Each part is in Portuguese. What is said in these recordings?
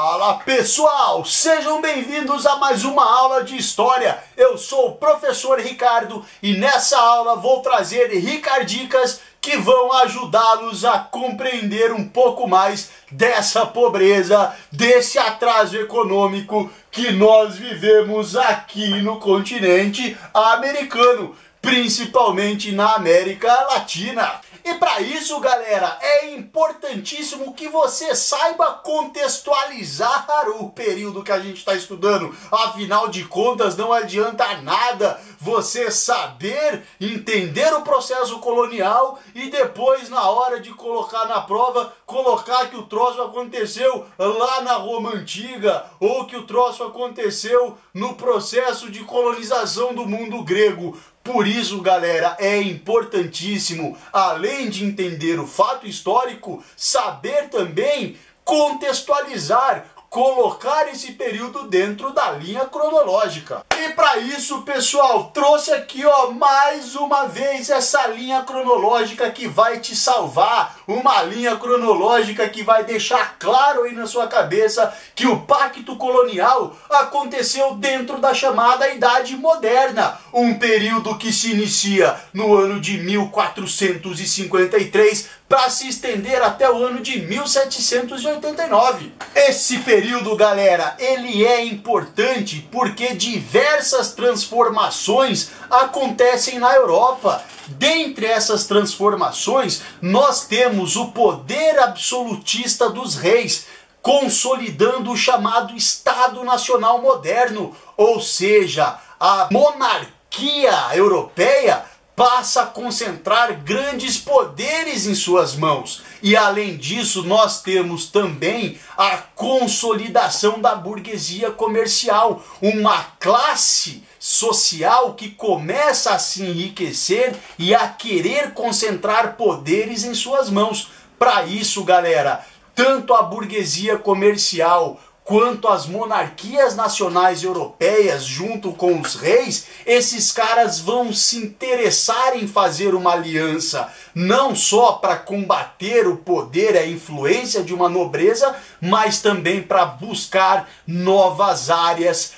Fala pessoal, sejam bem-vindos a mais uma aula de História. Eu sou o professor Ricardo e nessa aula vou trazer Ricardicas que vão ajudá-los a compreender um pouco mais dessa pobreza, desse atraso econômico que nós vivemos aqui no continente americano, principalmente na América Latina. E para isso, galera, é importantíssimo que você saiba contextualizar o período que a gente está estudando. Afinal de contas, não adianta nada você saber entender o processo colonial e depois, na hora de colocar na prova, colocar que o troço aconteceu lá na Roma Antiga ou que o troço aconteceu no processo de colonização do mundo grego. Por isso, galera, é importantíssimo, além de entender o fato histórico, saber também contextualizar, colocar esse período dentro da linha cronológica. E para isso, pessoal, trouxe aqui, ó, mais uma vez essa linha cronológica que vai te salvar, uma linha cronológica que vai deixar claro aí na sua cabeça que o pacto colonial aconteceu dentro da chamada Idade Moderna, um período que se inicia no ano de 1453 para se estender até o ano de 1789. Esse período, galera, ele é importante porque diversas transformações acontecem na Europa. Dentre essas transformações, nós temos o poder absolutista dos reis, consolidando o chamado Estado Nacional Moderno, ou seja, a monarquia europeia passa a concentrar grandes poderes em suas mãos. E além disso, nós temos também a consolidação da burguesia comercial, uma classe social que começa a se enriquecer e a querer concentrar poderes em suas mãos. Para isso, galera, tanto a burguesia comercial quanto as monarquias nacionais europeias, junto com os reis, esses caras vão se interessar em fazer uma aliança, não só para combater o poder e a influência de uma nobreza, mas também para buscar novas áreas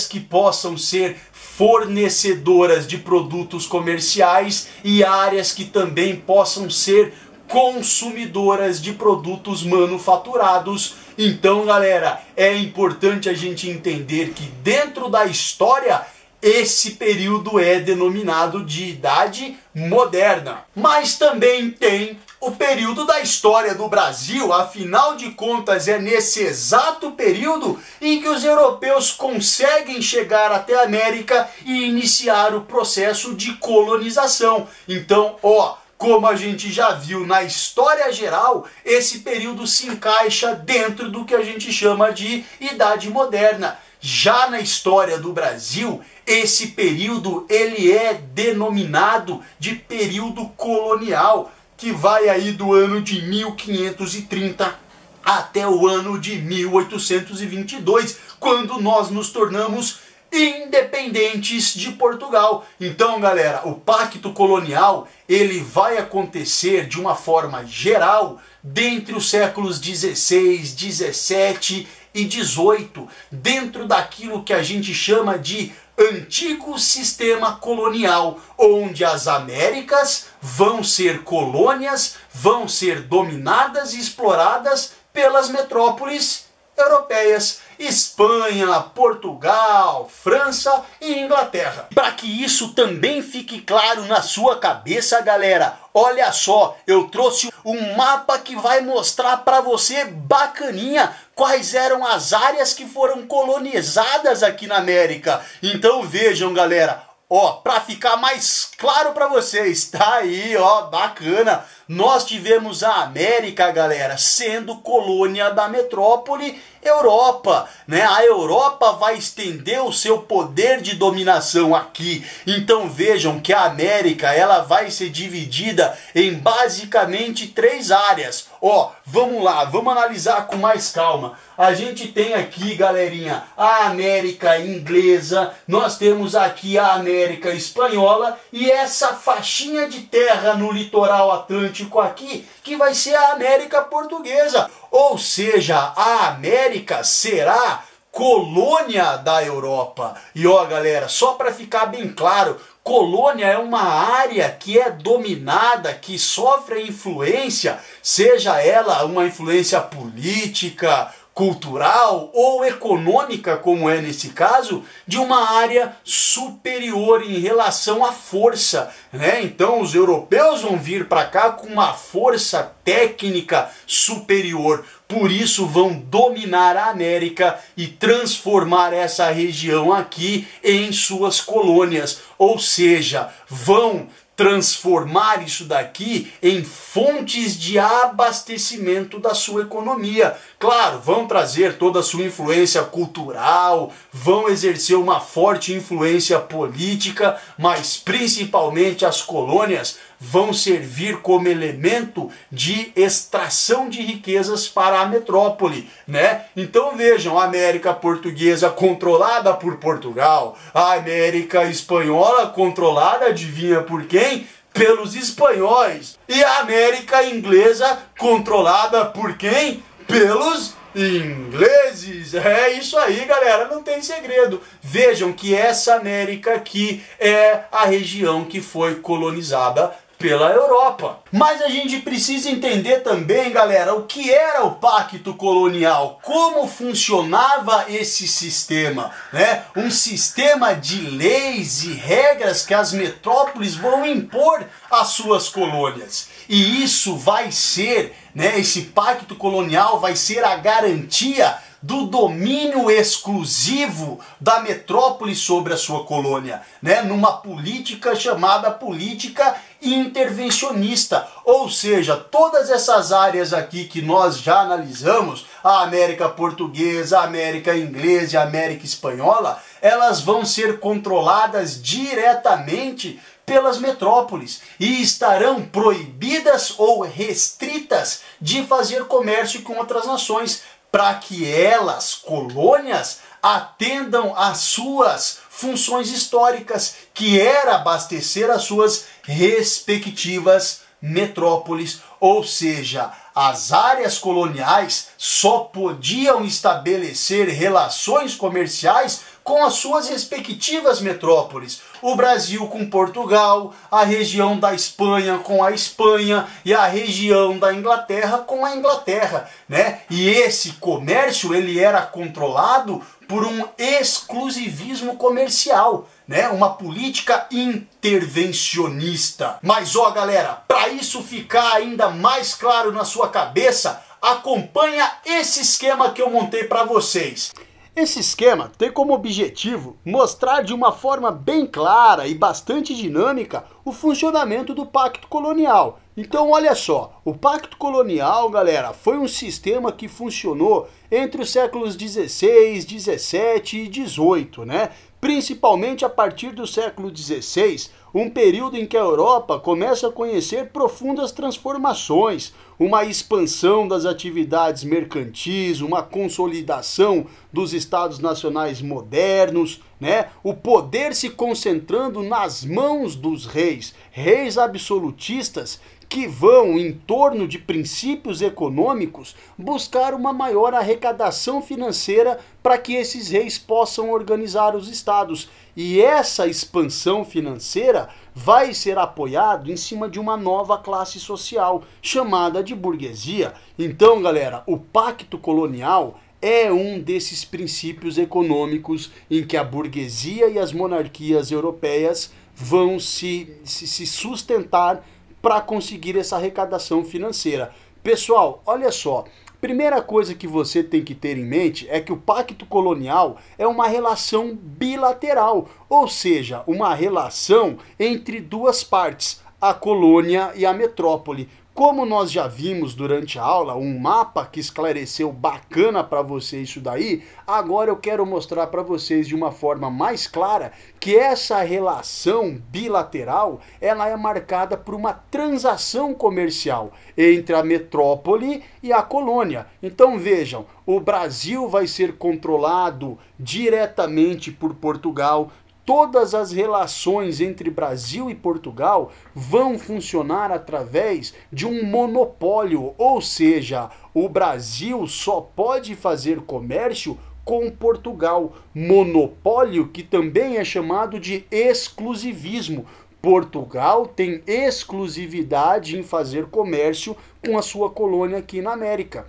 que possam ser fornecedoras de produtos comerciais e áreas que também possam ser consumidoras de produtos manufaturados. Então, galera, é importante a gente entender que dentro da história esse período é denominado de Idade Moderna. Mas também tem o período da história do Brasil, afinal de contas é nesse exato período em que os europeus conseguem chegar até a América e iniciar o processo de colonização. Então, ó, como a gente já viu na história geral, esse período se encaixa dentro do que a gente chama de Idade Moderna. Já na história do Brasil, esse período ele é denominado de período colonial, que vai aí do ano de 1530 até o ano de 1822, quando nós nos tornamos independentes de Portugal. Então, galera, o pacto colonial ele vai acontecer de uma forma geral dentre os séculos 16, 17 e 18, dentro daquilo que a gente chama de antigo sistema colonial, onde as Américas vão ser colônias, vão ser dominadas e exploradas pelas metrópoles europeias, Espanha, Portugal, França e Inglaterra. Para que isso também fique claro na sua cabeça, galera, olha só, eu trouxe um mapa que vai mostrar para você bacaninha quais eram as áreas que foram colonizadas aqui na América. Então vejam, galera, ó, para ficar mais claro para vocês, tá aí, ó, bacana. Nós tivemos a América, galera, sendo colônia da metrópole Europa, né? A Europa vai estender o seu poder de dominação aqui. Então vejam que a América ela vai ser dividida em basicamente 3 áreas. Ó, vamos lá, vamos analisar com mais calma. A gente tem aqui, galerinha, a América inglesa, nós temos aqui a América espanhola e essa faixinha de terra no litoral atlântico atlântico aqui, que vai ser a América Portuguesa. Ou seja, a América será colônia da Europa. E ó, galera, só para ficar bem claro, colônia é uma área que é dominada, que sofre a influência, seja ela uma influência política, cultural ou econômica, como é nesse caso, de uma área superior em relação à força, né? Então os europeus vão vir para cá com uma força técnica superior, por isso vão dominar a América e transformar essa região aqui em suas colônias, ou seja, vão transformar isso daqui em fontes de abastecimento da sua economia. Claro, vão trazer toda a sua influência cultural, vão exercer uma forte influência política, mas principalmente as colônias vão servir como elemento de extração de riquezas para a metrópole, né? Então vejam, a América Portuguesa controlada por Portugal, a América Espanhola controlada, adivinha por quem? Pelos espanhóis. E a América Inglesa controlada por quem? Pelos ingleses. É isso aí, galera, não tem segredo. Vejam que essa América aqui é a região que foi colonizada pela Europa. Mas a gente precisa entender também, galera, o que era o pacto colonial, como funcionava esse sistema, né? Um sistema de leis e regras que as metrópoles vão impor às suas colônias. E isso vai ser, né, esse pacto colonial vai ser a garantia do domínio exclusivo da metrópole sobre a sua colônia, né? Numa política chamada política intervencionista, ou seja, todas essas áreas aqui que nós já analisamos, a América Portuguesa, a América Inglesa e a América Espanhola, elas vão ser controladas diretamente pelas metrópoles e estarão proibidas ou restritas de fazer comércio com outras nações, para que elas, colônias, atendam às suas funções históricas, que era abastecer as suas respectivas metrópoles, ou seja, as áreas coloniais só podiam estabelecer relações comerciais com as suas respectivas metrópoles. O Brasil com Portugal, a região da Espanha com a Espanha e a região da Inglaterra com a Inglaterra, né? E esse comércio ele era controlado por um exclusivismo comercial, né? Uma política intervencionista. Mas ó, galera, para isso ficar ainda mais claro na sua cabeça, acompanha esse esquema que eu montei para vocês. Esse esquema tem como objetivo mostrar de uma forma bem clara e bastante dinâmica o funcionamento do Pacto Colonial. Então olha só, o Pacto Colonial, galera, foi um sistema que funcionou entre os séculos 16, 17 e 18, né? Principalmente a partir do século 16, um período em que a Europa começa a conhecer profundas transformações, uma expansão das atividades mercantis, uma consolidação dos estados nacionais modernos, né? O poder se concentrando nas mãos dos reis, reis absolutistas, que vão, em torno de princípios econômicos, buscar uma maior arrecadação financeira para que esses reis possam organizar os estados. E essa expansão financeira vai ser apoiada em cima de uma nova classe social, chamada de burguesia. Então, galera, o Pacto Colonial é um desses princípios econômicos em que a burguesia e as monarquias europeias vão se sustentar para conseguir essa arrecadação financeira. Pessoal, olha só, primeira coisa que você tem que ter em mente é que o Pacto Colonial é uma relação bilateral, ou seja, uma relação entre duas partes, a colônia e a metrópole. Como nós já vimos durante a aula, um mapa que esclareceu bacana para vocês isso daí, agora eu quero mostrar para vocês de uma forma mais clara que essa relação bilateral, ela é marcada por uma transação comercial entre a metrópole e a colônia. Então vejam, o Brasil vai ser controlado diretamente por Portugal, todas as relações entre Brasil e Portugal vão funcionar através de um monopólio, ou seja, o Brasil só pode fazer comércio com Portugal. Monopólio que também é chamado de exclusivismo. Portugal tem exclusividade em fazer comércio com a sua colônia aqui na América.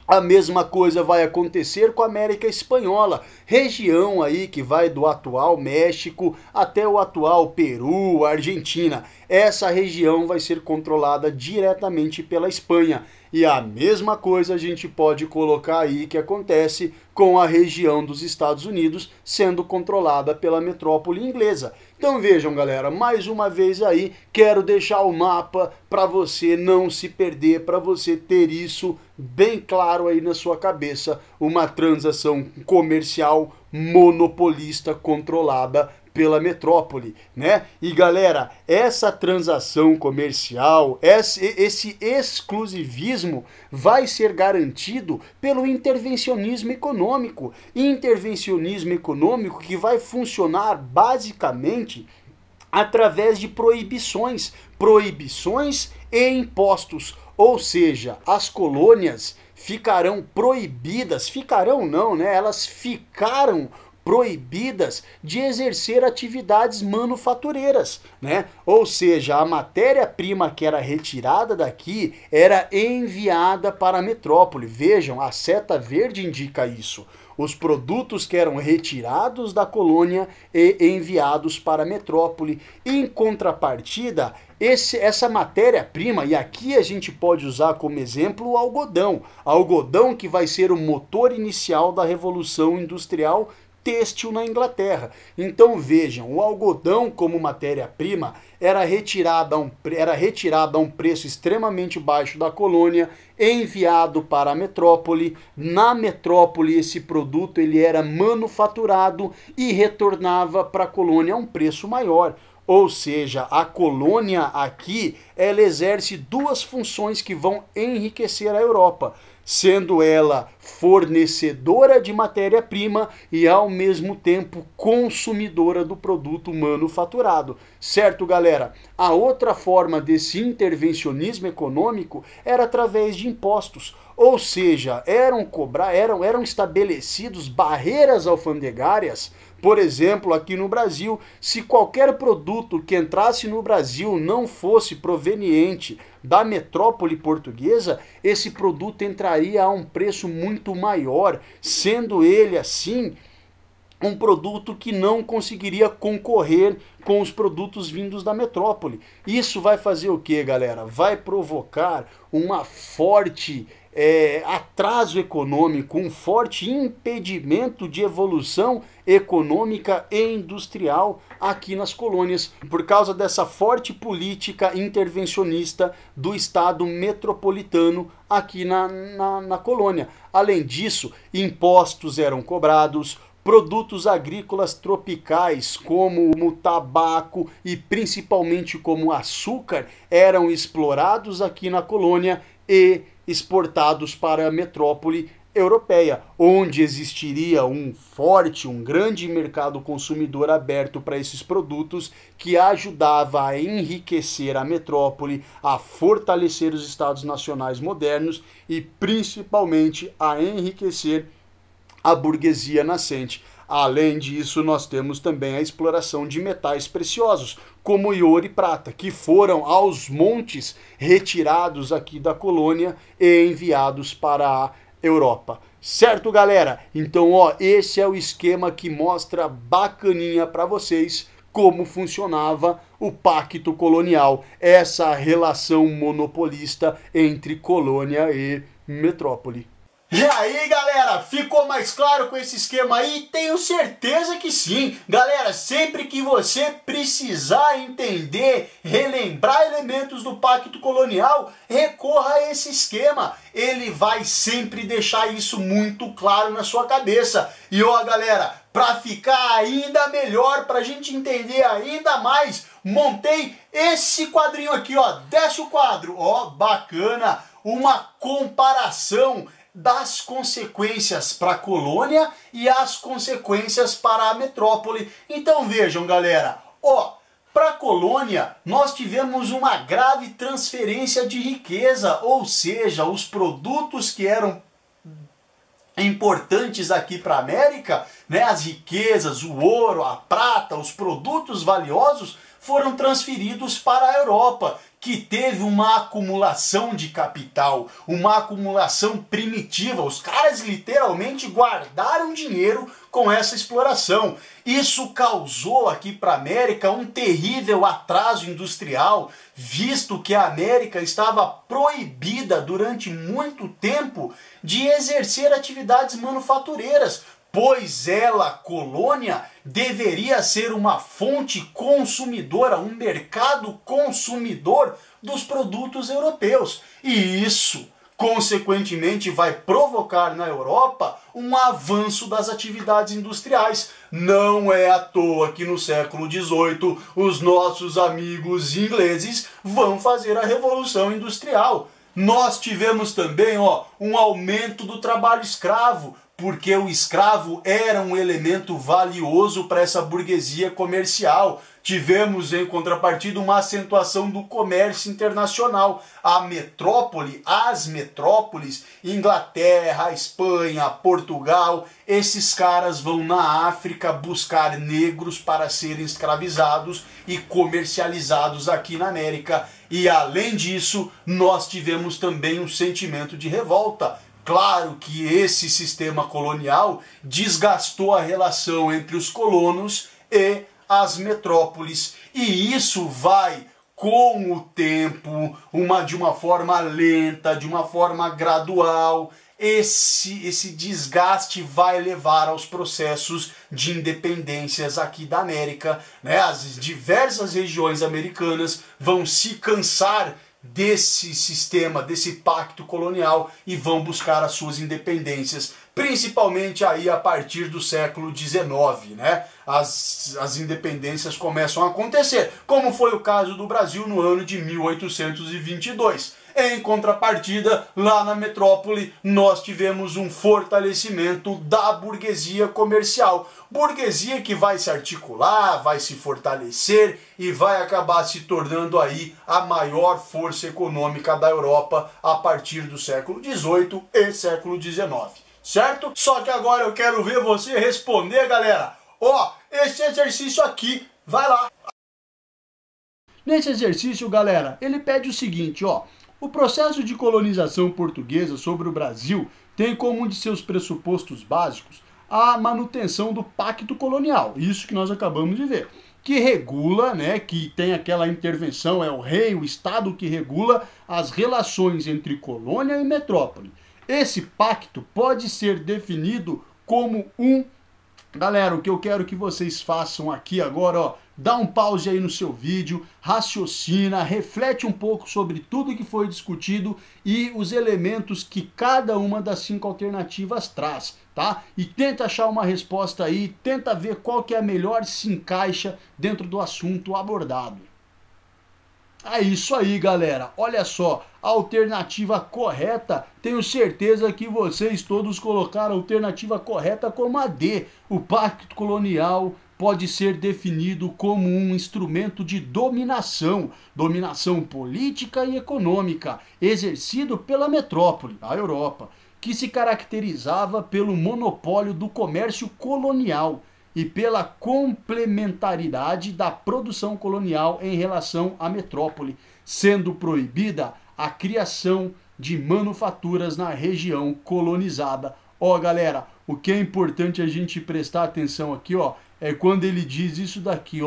A mesma coisa vai acontecer com a América Espanhola, região aí que vai do atual México até o atual Peru, Argentina. Essa região vai ser controlada diretamente pela Espanha. E a mesma coisa a gente pode colocar aí que acontece com a região dos Estados Unidos sendo controlada pela metrópole inglesa. Então vejam, galera, mais uma vez aí, quero deixar o mapa para você não se perder, para você ter isso bem claro aí na sua cabeça, uma transação comercial monopolista controlada pela metrópole, né? E galera, essa transação comercial, esse exclusivismo vai ser garantido pelo intervencionismo econômico. Intervencionismo econômico que vai funcionar basicamente através de proibições e impostos. Ou seja, as colônias ficarão proibidas, ficarão não, né? Elas ficaram proibidas de exercer atividades manufatureiras, né? Ou seja, a matéria-prima que era retirada daqui era enviada para a metrópole. Vejam, a seta verde indica isso. Os produtos que eram retirados da colônia e enviados para a metrópole. Em contrapartida, essa matéria-prima, e aqui a gente pode usar como exemplo o algodão. Algodão que vai ser o motor inicial da Revolução Industrial têxtil na Inglaterra. Então vejam, o algodão como matéria-prima era retirada a um preço extremamente baixo da colônia, enviado para a metrópole. Na metrópole esse produto ele era manufaturado e retornava para a colônia a um preço maior. Ou seja, a colônia aqui, ela exerce duas funções que vão enriquecer a Europa, sendo ela fornecedora de matéria-prima e ao mesmo tempo consumidora do produto manufaturado. Certo, galera? A outra forma desse intervencionismo econômico era através de impostos. Ou seja, eram estabelecidos barreiras alfandegárias. Por exemplo, aqui no Brasil, se qualquer produto que entrasse no Brasil não fosse proveniente da metrópole portuguesa, esse produto entraria a um preço muito maior, sendo ele, assim, um produto que não conseguiria concorrer com os produtos vindos da metrópole. Isso vai fazer o quê, galera? Vai provocar uma forte atraso econômico, um forte impedimento de evolução econômica e industrial aqui nas colônias, por causa dessa forte política intervencionista do Estado metropolitano aqui na colônia. Além disso, impostos eram cobrados, produtos agrícolas tropicais como o tabaco e principalmente como açúcar eram explorados aqui na colônia e exportados para a metrópole europeia, onde existiria um grande mercado consumidor aberto para esses produtos que ajudava a enriquecer a metrópole, a fortalecer os estados nacionais modernos e principalmente a enriquecer a burguesia nascente. Além disso, nós temos também a exploração de metais preciosos, como ouro e prata, que foram aos montes retirados aqui da colônia e enviados para a Europa. Certo, galera? Então, esse é o esquema que mostra bacaninha para vocês como funcionava o pacto colonial, essa relação monopolista entre colônia e metrópole. E aí, galera, ficou mais claro com esse esquema aí? Tenho certeza que sim. Galera, sempre que você precisar entender, relembrar elementos do pacto colonial, recorra a esse esquema. Ele vai sempre deixar isso muito claro na sua cabeça. E galera, para ficar ainda melhor, para a gente entender ainda mais, montei esse quadrinho aqui, desce o quadro, bacana, uma comparação das consequências para a colônia e as consequências para a metrópole. Então vejam, galera, para a colônia nós tivemos uma grave transferência de riqueza, ou seja, os produtos que eram importantes aqui para a América, né, as riquezas, o ouro, a prata, os produtos valiosos foram transferidos para a Europa, que teve uma acumulação de capital, uma acumulação primitiva. Os caras literalmente guardaram dinheiro com essa exploração. Isso causou aqui para a América um terrível atraso industrial, visto que a América estava proibida durante muito tempo de exercer atividades manufatureiras, pois ela, colônia, deveria ser uma fonte consumidora, um mercado consumidor dos produtos europeus. E isso, consequentemente, vai provocar na Europa um avanço das atividades industriais. Não é à toa que no século XVIII os nossos amigos ingleses vão fazer a Revolução Industrial. Nós tivemos também um aumento do trabalho escravo, porque o escravo era um elemento valioso para essa burguesia comercial. Tivemos, em contrapartida, uma acentuação do comércio internacional. A metrópole, as metrópoles, Inglaterra, Espanha, Portugal, esses caras vão na África buscar negros para serem escravizados e comercializados aqui na América. E, além disso, nós tivemos também um sentimento de revolta. Claro que esse sistema colonial desgastou a relação entre os colonos e as metrópoles. E isso vai, com o tempo, de uma forma lenta, de uma forma gradual, esse desgaste vai levar aos processos de independências aqui da América, né? As diversas regiões americanas vão se cansar desse sistema, desse pacto colonial, e vão buscar as suas independências, principalmente aí a partir do século XIX, né? As independências começam a acontecer, como foi o caso do Brasil no ano de 1822. Em contrapartida, lá na metrópole, nós tivemos um fortalecimento da burguesia comercial. Burguesia que vai se articular, vai se fortalecer e vai acabar se tornando aí a maior força econômica da Europa a partir do século XVIII e século XIX. Certo? Só que agora eu quero ver você responder, galera. Esse exercício aqui, vai lá. Nesse exercício, galera, ele pede o seguinte, o processo de colonização portuguesa sobre o Brasil tem como um de seus pressupostos básicos a manutenção do pacto colonial, isso que nós acabamos de ver, que regula, né, que tem aquela intervenção, é o rei, o Estado que regula as relações entre colônia e metrópole. Esse pacto pode ser definido como Galera, o que eu quero que vocês façam aqui agora, dá um pause aí no seu vídeo, raciocina, reflete um pouco sobre tudo que foi discutido e os elementos que cada uma das 5 alternativas traz, tá? E tenta achar uma resposta aí, tenta ver qual que é a melhor se encaixa dentro do assunto abordado. É isso aí, galera. Olha só, a alternativa correta, tenho certeza que vocês todos colocaram a alternativa correta como a D. O pacto colonial pode ser definido como um instrumento de dominação política e econômica, exercido pela metrópole, a Europa, que se caracterizava pelo monopólio do comércio colonial e pela complementaridade da produção colonial em relação à metrópole, sendo proibida a criação de manufaturas na região colonizada. Galera, o que é importante a gente prestar atenção aqui, é quando ele diz isso daqui,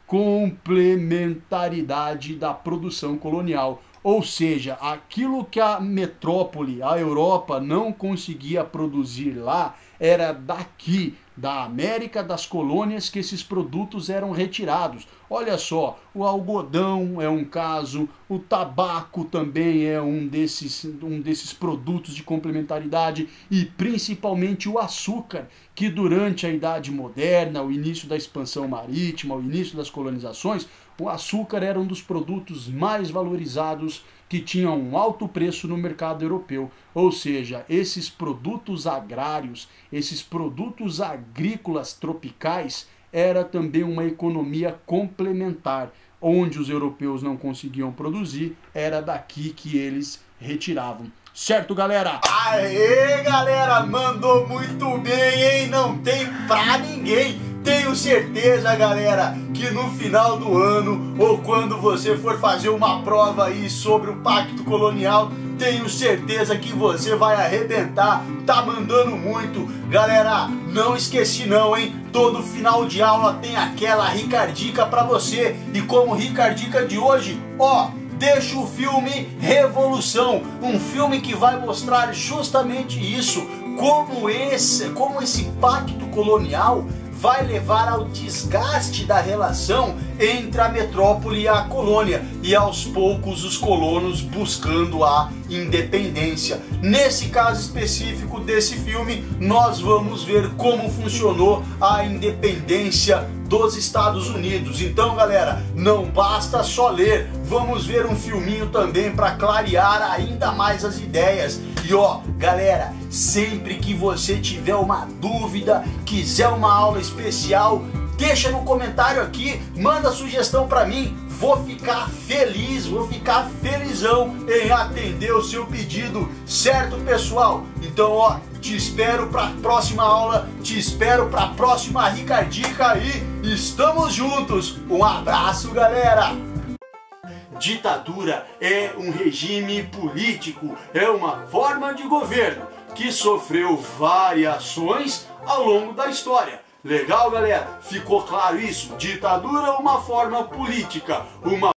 complementaridade da produção colonial. Ou seja, aquilo que a metrópole, a Europa, não conseguia produzir lá, era daqui, da América, das colônias, que esses produtos eram retirados. Olha só, o algodão é um caso, o tabaco também é um desses produtos de complementaridade, e principalmente o açúcar, que durante a Idade Moderna, o início da expansão marítima, o início das colonizações, o açúcar era um dos produtos mais valorizados que tinham um alto preço no mercado europeu. Ou seja, esses produtos agrários, esses produtos agrícolas tropicais, era também uma economia complementar. Onde os europeus não conseguiam produzir, era daqui que eles retiravam. Certo, galera? Aê, galera, mandou muito bem, hein? Não tem pra ninguém. Tenho certeza, galera, que no final do ano ou quando você for fazer uma prova aí sobre o Pacto Colonial, tenho certeza que você vai arrebentar. Tá mandando muito. Galera, não esqueci não, hein? Todo final de aula tem aquela Ricardica pra você. E como Ricardica de hoje, ó, deixa o filme Revolução, um filme que vai mostrar justamente isso, como esse pacto colonial vai levar ao desgaste da relação entre a metrópole e a colônia, e aos poucos os colonos buscando a independência. Nesse caso específico desse filme, nós vamos ver como funcionou a independência dos Estados Unidos. Então, galera, não basta só ler, vamos ver um filminho também para clarear ainda mais as ideias. E ó, galera, sempre que você tiver uma dúvida, quiser uma aula especial, deixa no comentário aqui, manda sugestão para mim. Vou ficar feliz, vou ficar felizão em atender o seu pedido, certo, pessoal? Então, ó, te espero para a próxima aula, te espero para a próxima Ricardica aí. Estamos juntos. Um abraço, galera. Ditadura é um regime político, é uma forma de governo que sofreu variações ao longo da história. Legal, galera? Ficou claro isso? Ditadura é uma forma política, uma